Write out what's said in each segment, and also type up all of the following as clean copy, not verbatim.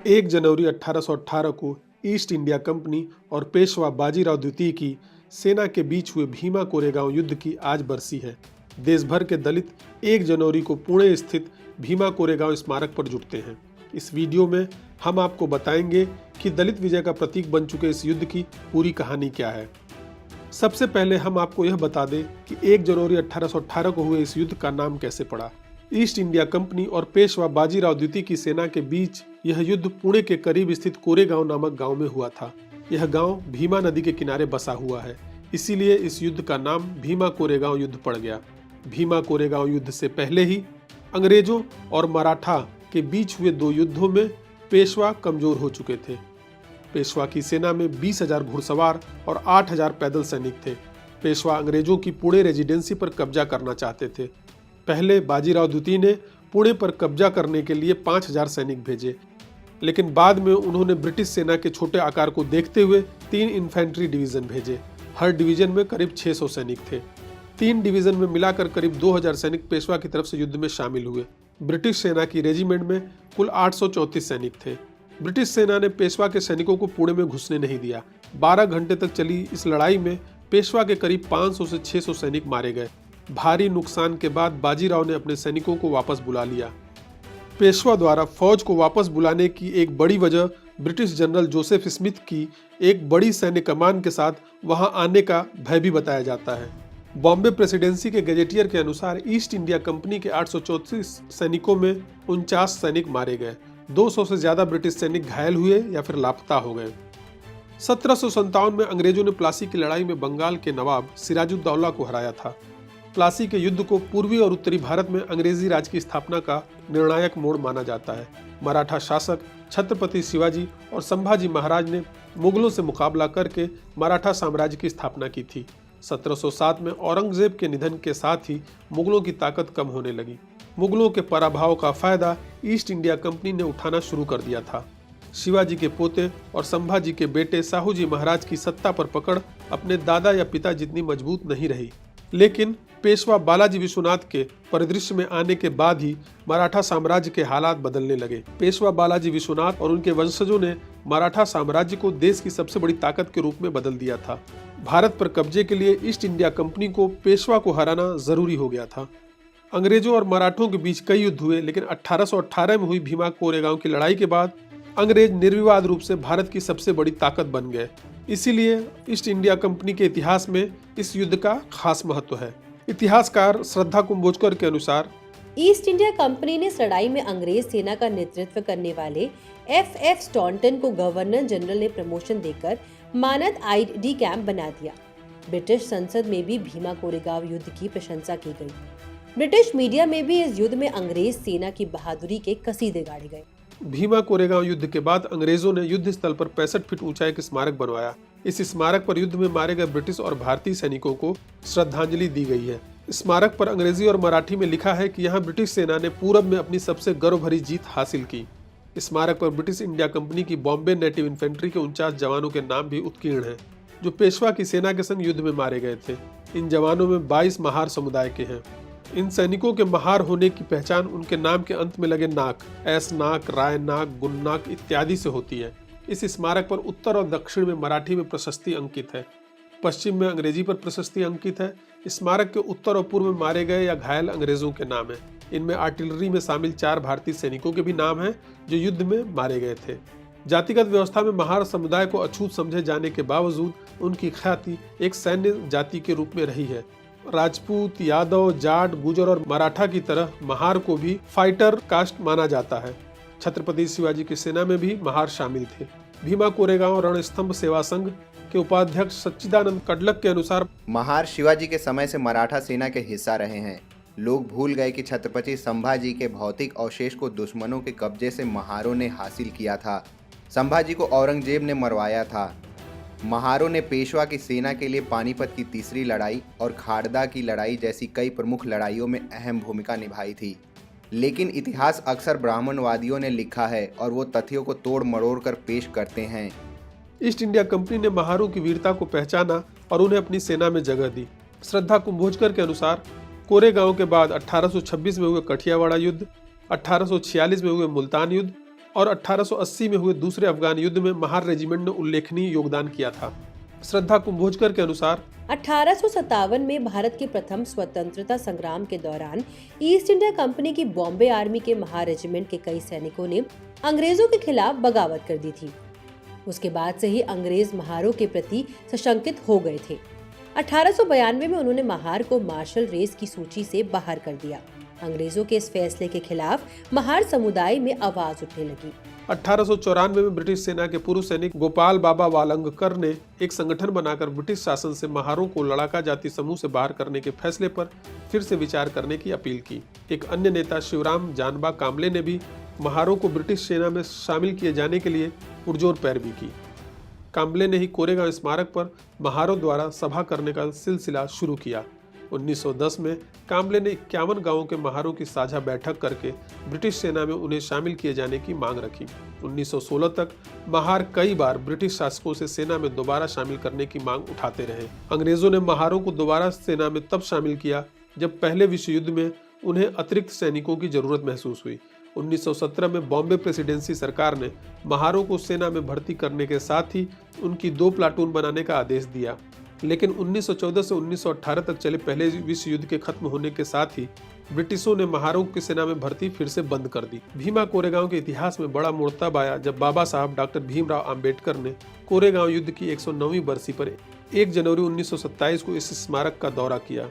1 जनवरी 1818 को east India company और पेशवा बाजीराव द्वितीय की सेना के बीच हुए भीमा कोरेगांव युद्ध की आज बरसी है। देश भर के दलित 1 जनवरी को पुणे स्थित भीमा कोरेगांव स्मारक पर जुटते हैं। इस वीडियो में हम आपको बताएंगे कि दलित विजय का प्रतीक बन चुके इस युद्ध की पूरी कहानी क्या है। सबसे पहले हम आपको यह बता दें कि 1 जनवरी 1818 को हुए इस युद्ध का नाम कैसे पड़ा। ईस्ट इंडिया कंपनी और पेशवा बाजीराव द्वितीय की सेना के बीच यह युद्ध पुणे के करीब स्थित कोरेगांव नामक गांव में हुआ था। यह गांव भीमा नदी के किनारे बसा हुआ है, इसीलिए इस युद्ध का नाम भीमा कोरेगांव युद्ध पड़ गया। भीमा कोरेगांव युद्ध से पहले ही अंग्रेजों और मराठा के बीच हुए 2 युद्धों में पेशवा कमजोर हो चुके थे। पेशवा की सेना में 20,000 घुड़सवार और 8,000 पैदल सैनिक थे। पेशवा अंग्रेजों की पुणे रेजिडेंसी पर कब्जा करना चाहते थे। पहले बाजीराव द्वितीय ने पुणे पर कब्जा करने के लिए 5,000 सैनिक भेजे, लेकिन बाद में उन्होंने ब्रिटिश सेना के छोटे आकार को देखते हुए 3 इन्फेंट्री डिवीजन भेजे। हर डिवीजन में करीब 600 सैनिक थे। 3 डिवीजन में मिलाकर करीब 2,000 सैनिक पेशवा की तरफ से युद्ध में शामिल हुए। ब्रिटिश सेना की रेजिमेंट में कुल 834 सैनिक थे। ब्रिटिश सेना ने पेशवा के सैनिकों को पुणे में घुसने नहीं दिया। 12 घंटे तक चली इस लड़ाई में पेशवा के करीब 500 से 600 सैनिक मारे गए। भारी नुकसान के बाद बाजीराव ने अपने सैनिकों को वापस बुला लिया। पेशवा द्वारा फौज को वापस बुलाने की एक बड़ी वजह ब्रिटिश जनरल जोसेफ स्मिथ की एक बड़ी सैन्य कमान के साथ वहां आने का भय भी बताया जाता है। बॉम्बे प्रेसिडेंसी के गजेटियर के अनुसार ईस्ट इंडिया कंपनी के 834 सैनिकों में 49 सैनिक मारे गए। 200 से ज्यादा ब्रिटिश सैनिक घायल हुए या फिर लापता हो गए। 1757 में अंग्रेजों ने प्लासी की लड़ाई में बंगाल के नवाब सिराजुद्दौला को हराया था। प्लासी के युद्ध को पूर्वी और उत्तरी भारत में अंग्रेजी राज की स्थापना का निर्णायक मोड़ माना जाता है। मराठा शासक छत्रपति शिवाजी और संभाजी महाराज ने मुगलों से मुकाबला करके मराठा साम्राज्य की स्थापना की थी। 1707 में औरंगजेब के निधन के साथ ही मुगलों की ताकत कम होने लगी। मुगलों के पराभव का फायदा ईस्ट इंडिया कंपनी ने उठाना शुरू कर दिया था। शिवाजी के पोते और संभाजी के बेटे साहूजी महाराज की सत्ता पर पकड़ अपने दादा या पिता जितनी मजबूत नहीं रही, लेकिन पेशवा बालाजी विश्वनाथ के परिदृश्य में आने के बाद ही मराठा साम्राज्य के हालात बदलने लगे। पेशवा बालाजी विश्वनाथ और उनके वंशजों ने मराठा साम्राज्य को देश की सबसे बड़ी ताकत के रूप में बदल दिया था। भारत पर कब्जे के लिए ईस्ट इंडिया कंपनी को पेशवा को हराना जरूरी हो गया था। अंग्रेजों और मराठों के बीच कई युद्ध हुए, लेकिन 1818 में हुई भीमा कोरेगांव की लड़ाई के बाद अंग्रेज निर्विवाद रूप से भारत की सबसे बड़ी ताकत बन गए। इसीलिए ईस्ट इंडिया कंपनी के इतिहास में इस युद्ध का खास महत्व है। इतिहासकार श्रद्धा कुंभोजकर के अनुसार ईस्ट इंडिया कंपनी ने इस लड़ाई में अंग्रेज सेना का नेतृत्व करने वाले F.F. स्टॉन्टन को गवर्नर जनरल ने प्रमोशन देकर मानद आईडी कैंप बना दिया। ब्रिटिश संसद में भी भीमा कोरेगांव युद्ध की प्रशंसा की गई। ब्रिटिश मीडिया में भी इस युद्ध में अंग्रेज सेना की बहादुरी के कसीदे गाड़े गए। भीमा कोरेगांव युद्ध के बाद अंग्रेजों ने युद्ध स्थल पर 65 फीट ऊंचा एक स्मारक बनवाया। इस स्मारक पर युद्ध में मारे गए ब्रिटिश और भारतीय सैनिकों को श्रद्धांजलि दी गई है। स्मारक पर अंग्रेजी और मराठी में लिखा है कि यहाँ ब्रिटिश सेना ने पूरब में अपनी सबसे गर्व भरी जीत हासिल की। स्मारक पर ब्रिटिश इंडिया कंपनी की बॉम्बे नेटिव इन्फेंट्री के 49 जवानों के नाम भी उत्कीर्ण हैं, जो पेशवा की सेना के संग युद्ध में मारे गए थे। इन जवानों में 22 महार समुदाय के हैं। इन सैनिकों के महार होने की पहचान उनके नाम के अंत में लगे नाक, एस नाक, राय नाक, गुन्नाक इत्यादि से होती है। इस स्मारक पर उत्तर और दक्षिण में मराठी में प्रशस्ति अंकित है, पश्चिम में अंग्रेजी पर प्रशस्ति अंकित है। स्मारक के उत्तर और पूर्व में मारे गए या घायल अंग्रेजों के नाम हैं। इनमें आर्टिलरी में शामिल 4 भारतीय सैनिकों के भी नाम हैं जो युद्ध में मारे गए थे। जातिगत व्यवस्था में महार समुदाय को अछूत समझे जाने के बावजूद उनकी ख्याति एक सैन्य जाति के रूप में रही है। राजपूत, यादव, जाट, गुजर और मराठा की तरह महार को भी फाइटर कास्ट माना जाता है। छत्रपति शिवाजी की सेना में भी महार शामिल थे। भीमा कोरेगांव रणस्तंभ सेवा संघ के उपाध्यक्ष सच्चिदानंद कडलक के अनुसार महार शिवाजी के समय से मराठा सेना के हिस्सा रहे हैं। लोग भूल गए कि छत्रपति संभाजी के भौतिक अवशेष को दुश्मनों के कब्जे से महारों ने हासिल किया था। संभाजी को औरंगजेब ने मरवाया था। महारों ने पेशवा की सेना के लिए पानीपत की तीसरी लड़ाई और खाड़दा की लड़ाई जैसी कई प्रमुख लड़ाइयों में अहम भूमिका निभाई थी। लेकिन इतिहास अक्सर ब्राह्मणवादियों ने लिखा है और वो तथ्यों को तोड़ मरोड़ कर पेश करते हैं। ईस्ट इंडिया कंपनी ने महारों की वीरता को पहचाना और उन्हें अपनी सेना में जगह दी। श्रद्धा कुंभोजकर के अनुसार कोरेगांव के बाद 1826 में हुए कठियावाड़ा युद्ध, 1846 में हुए मुल्तान युद्ध और 1880 में हुए दूसरे अफगान युद्ध में महार रेजिमेंट ने उल्लेखनीय योगदान किया था। श्रद्धा कुंभोजकर के अनुसार 1857 में भारत के प्रथम स्वतंत्रता संग्राम के दौरान ईस्ट इंडिया कंपनी की बॉम्बे आर्मी के महार रेजिमेंट के कई सैनिकों ने अंग्रेजों के खिलाफ बगावत कर दी थी। उसके बाद से ही अंग्रेज महारों के प्रति सशंकित हो गए थे। 1892 में उन्होंने महार को मार्शल रेस की सूची से बाहर कर दिया। अंग्रेजों के इस फैसले के खिलाफ महार समुदाय में आवाज उठने लगी। 1894 में ब्रिटिश सेना के पूर्व सैनिक गोपाल बाबा वालंगकर ने एक संगठन बनाकर ब्रिटिश शासन से महारों को लड़ाका जाति समूह से बाहर करने के फैसले पर फिर से विचार करने की अपील की। एक अन्य नेता शिवराम जानबा कामले ने भी महारों को ब्रिटिश सेना में शामिल किए जाने के लिए पुरजोर पैरवी की। काम्बले ने ही कोरेगांव स्मारक पर महारों द्वारा सभा करने का सिलसिला शुरू किया। 1910 में काम्बले ने 51 गांवों के महारों की साझा बैठक करके ब्रिटिश सेना में उन्हें शामिल किए जाने की मांग रखी। 1916 तक महार कई बार ब्रिटिश शासकों से सेना में दोबारा शामिल करने की मांग उठाते रहे। अंग्रेजों ने महारों को दोबारा सेना में तब शामिल किया जब पहले विश्व युद्ध में उन्हें अतिरिक्त सैनिकों की जरूरत महसूस हुई। 1917 में बॉम्बे प्रेसिडेंसी सरकार ने महारों को सेना में भर्ती करने के साथ ही उनकी 2 प्लाटून बनाने का आदेश दिया, लेकिन 1914 से 1918 तक चले पहले विश्व युद्ध के खत्म होने के साथ ही ब्रिटिशों ने महारों की सेना में भर्ती फिर से बंद कर दी। भीमा कोरेगांव के इतिहास में बड़ा मोड़ तब आया जब बाबा साहब डॉक्टर भीमराव अंबेडकर ने कोरेगांव युद्ध की 109वीं बरसी पर 1 जनवरी 1927 को इस स्मारक का दौरा किया।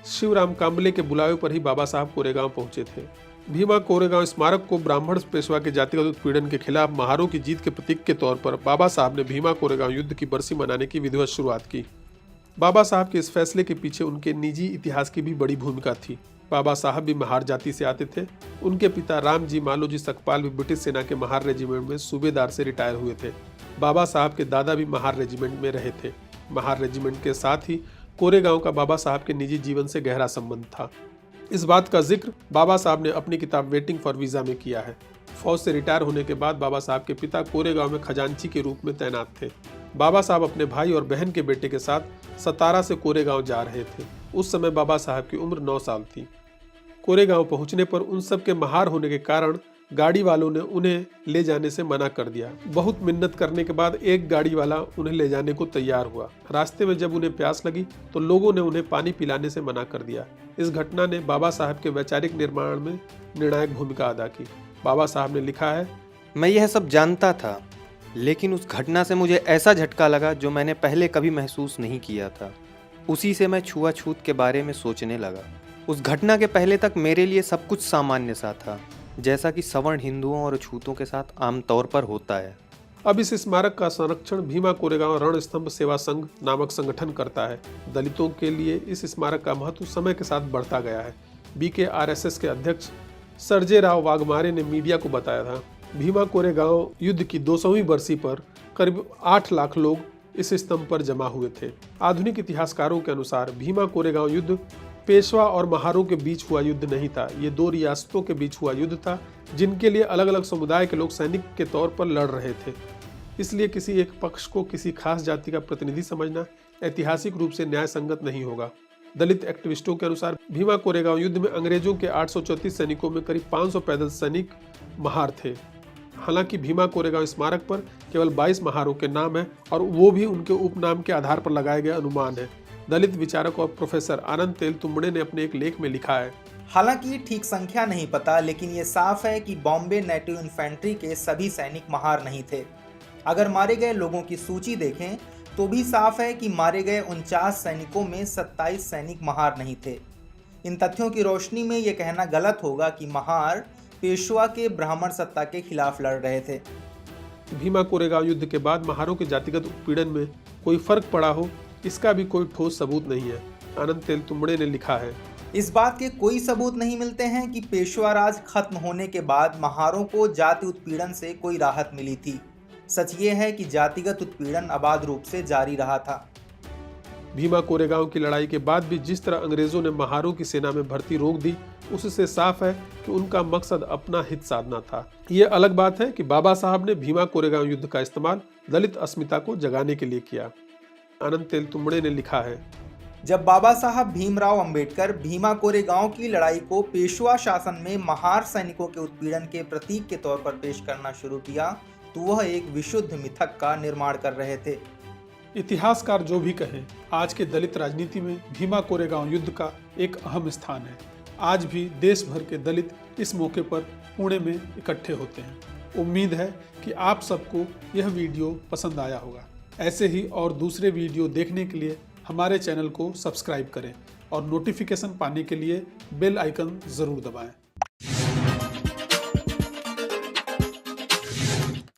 शिवराम काम्बले के बुलावे पर ही बाबा साहब कोरेगांव पहुंचे थे। भीमा कोरेगांव स्मारक को ब्राह्मण पेशवा के जातिगत उत्पीड़न के खिलाफ महारों की जीत के प्रतीक के तौर पर बाबा साहब ने भीमा कोरेगांव युद्ध की बरसी मनाने की विधिवत शुरुआत की। बाबा साहब के इस फैसले के पीछे उनके निजी इतिहास की भी बड़ी भूमिका थी। बाबा साहब भी महार जाति से आते थे। उनके पिता रामजी मालोजी सकपाल भी ब्रिटिश सेना के महार रेजिमेंट में सूबेदार से रिटायर हुए थे। बाबा साहब के दादा भी महार रेजिमेंट में रहे थे। महार रेजिमेंट के साथ ही कोरेगांव का बाबा साहब के निजी जीवन से गहरा संबंध था। इस बात का जिक्र बाबा साहब ने अपनी किताब वेटिंग फॉर वीजा में किया है। फौज से रिटायर होने के बाद बाबा साहब के पिता कोरेगांव में खजांची के रूप में तैनात थे। बाबा साहब अपने भाई और बहन के बेटे के साथ सतारा से कोरेगांव जा रहे थे। उस समय बाबा साहब की उम्र 9 साल थी। कोरेगांव पहुंचने पर उन सब के महार होने के कारण गाड़ी वालों ने उन्हें ले जाने से मना कर दिया। बहुत मिन्नत करने के बाद एक गाड़ी वाला उन्हें ले जाने को तैयार हुआ। रास्ते में जब उन्हें प्यास लगी तो लोगों ने उन्हें पानी पिलाने से मना कर दिया। इस घटना ने बाबा साहब के वैचारिक निर्माण में निर्णायक भूमिका अदा की। बाबा साहब ने लिखा है, मैं यह सब जानता था, लेकिन उस घटना से मुझे ऐसा झटका लगा जो मैंने पहले कभी महसूस नहीं किया था। उसी से मैं छुआछूत के बारे में सोचने लगा। उस घटना के पहले तक मेरे लिए सब कुछ सामान्य सा था, जैसा कि सवर्ण हिंदुओं और अछूतों के साथ आमतौर पर होता है। अब इस स्मारक का संरक्षण भीमा कोरेगांव रणस्तंभ सेवा संघ नामक संगठन करता है। दलितों के लिए इस स्मारक का महत्व समय के साथ बढ़ता गया है। BKRSS के अध्यक्ष सर्जे राव वाघमारे ने मीडिया को बताया था, भीमा कोरेगांव युद्ध की 200वीं बरसी पर करीब 8 लाख लोग इस स्तंभ पर जमा हुए थे। आधुनिक इतिहासकारों के अनुसार भीमा कोरेगांव युद्ध पेशवा और महारों के बीच हुआ युद्ध नहीं था। ये 2 रियासतों के बीच हुआ युद्ध था, जिनके लिए अलग अलग समुदाय के लोग सैनिक के तौर पर लड़ रहे थे। इसलिए किसी एक पक्ष को किसी खास जाति का प्रतिनिधि समझना ऐतिहासिक रूप से न्याय संगत नहीं होगा। दलित एक्टिविस्टों के अनुसार भीमा कोरेगांव युद्ध में अंग्रेजों के 834 सैनिकों में करीब 500 पैदल सैनिक महार थे। हालांकि भीमा कोरेगांव स्मारक पर केवल 22 महारों के नाम है और वो भी उनके उपनाम के आधार पर लगाए गए अनुमान है। दलित विचारक और प्रोफेसर आनंद तेलतुंबड़े ने अपने एक लेख में लिखा है, हालांकि ये ठीक संख्या नहीं पता, लेकिन ये साफ है कि बॉम्बे नेटिव इन्फेंट्री के सभी सैनिक महार नहीं थे। अगर मारे गए लोगों की सूची देखें तो भी साफ है कि मारे गए 49 सैनिकों में 27 सैनिक महार नहीं थे। इन तथ्यों की रोशनी में ये कहना गलत होगा कि महार पेशवा के ब्राह्मण सत्ता के खिलाफ लड़ रहे थे। भीमा कोरेगांव युद्ध के बाद महारों के जातिगत उत्पीड़न में कोई फर्क पड़ा हो, इसका भी कोई ठोस सबूत नहीं है। आनंद तेलतुंबड़े ने लिखा है, इस बात के कोई सबूत नहीं मिलते हैं कि पेशवा राज खत्म होने के बाद महारों को जाति उत्पीड़न से कोई राहत मिली थी। सच ये है कि जातिगत उत्पीड़न अबाध रूप से जारी रहा था। भीमा कोरेगांव की लड़ाई के बाद भी जिस तरह अंग्रेजों ने महारों की सेना में भर्ती रोक दी, उससे साफ है कि उनका मकसद अपना हित साधना था। ये अलग बात है कि बाबा साहब ने भीमा कोरेगांव युद्ध का इस्तेमाल दलित अस्मिता को जगाने के लिए किया। आनंद तेलतुंबड़े ने लिखा है, जब बाबा साहब भीमराव अंबेडकर भीमा कोरेगांव की लड़ाई को पेशवा शासन में महार सैनिकों के उत्पीड़न के प्रतीक के तौर पर पेश करना शुरू किया तो वह एक विशुद्ध मिथक का निर्माण कर रहे थे। इतिहासकार जो भी कहें, आज के दलित राजनीति में भीमा कोरेगांव युद्ध का एक अहम स्थान है। आज भी देश भर के दलित इस मौके पर पुणे में इकट्ठे होते हैं। उम्मीद है कि आप सबको यह वीडियो पसंद आया होगा। ऐसे ही और दूसरे वीडियो देखने के लिए हमारे चैनल को सब्सक्राइब करें और नोटिफिकेशन पाने के लिए बेल आइकन ज़रूर दबाएं।